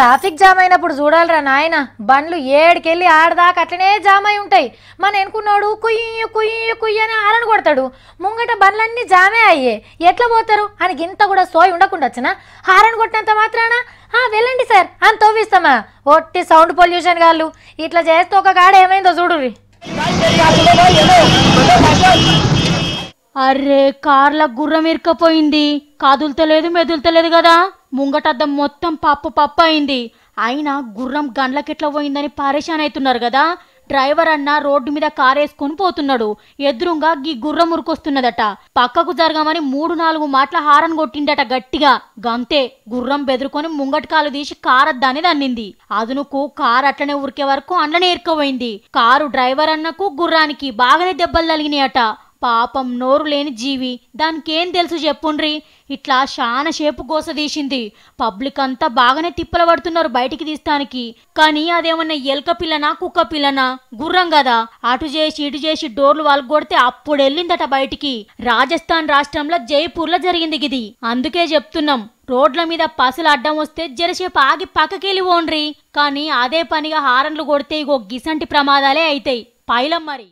Traffic jam అయినప్పుడు చూడాలరా నాయన బండ్లు ఏడుకెళ్ళి ఆడదాకా అట్లనే జామ్ అయి ఉంటాయి. మన ఎనుకున్నాడు కుయ్యి కుయ్యి కుయ్యి అని హారన్ కొడతాడు. ముంగట బండ్లన్నీ జామే అయ్యే ఎట్లా పోతారు అని ఇంత కూడా సోయి ఉండకుండాచ్చునా హారన్ కొట్టినంత మాత్రాన వెళ్ళండి సార్ అని తవ్విస్తామా? ఒట్టి సౌండ్ పొల్యూషన్ గాళ్ళు ఇట్లా చేస్తే ఒక కాడ ఏమైందో చూడుర్రి. అర్రే కార్ల గుర్రం ఇరుకపోయింది, కదులుతలేదు మెదులుతలేదు కదా. ముంగటద్దం మొత్తం పప్పు అయింది. అయినా గుర్రం గండ్లకెట్లా పోయిందని పరేషాన్ అవుతున్నారు కదా. డ్రైవర్ అన్న రోడ్డు మీద కారేసుకొని పోతున్నాడు. ఎదురుగా గీ గుర్రం ఉరుకొస్తున్నదట. పక్కకు జరగమని 3-4 మాటల హారన్ కొట్టిండట గట్టిగా. గంతే గుర్రం బెదురుకొని ముంగటి కాలు తీసి కారద్దాని దన్నింది. అదునుకు కారు అట్లనే ఉరికే వరకు అండ్లనే ఇరుక్కుపోయింది. కారు డ్రైవర్ అన్నకు గుర్రానికి బాగానే దెబ్బలు తగిలినాయట. పాపం నోరు లేని జీవి, దానికేం తెలుసు చెప్పుండ్రి. ఇట్లా శానా షేపు గోసదీసింది. పబ్లిక్ అంతా బాగానే తిప్పల పడుతున్నారు బయటికి తీస్తానికి. కానీ అదేమన్నా ఎలక పిల్లనా కుక్క పిల్లనా? గుర్రం కదా. అటు చేసి ఇటు చేసి డోర్లు వాళ్ళగొడితే అప్పుడు వెళ్ళిందట బయటికి. రాజస్థాన్ రాష్ట్రంలో జైపూర్లో జరిగింది గిది. అందుకే చెప్తున్నాం, రోడ్ల మీద పసులు అడ్డం వస్తే జరసేపు ఆగి పక్కకెళ్ళి పోండ్రి. కానీ అదే పనిగా హారన్లు కొడితే ఇగో గిసంటి ప్రమాదాలే అయితాయి. పైలం మరి.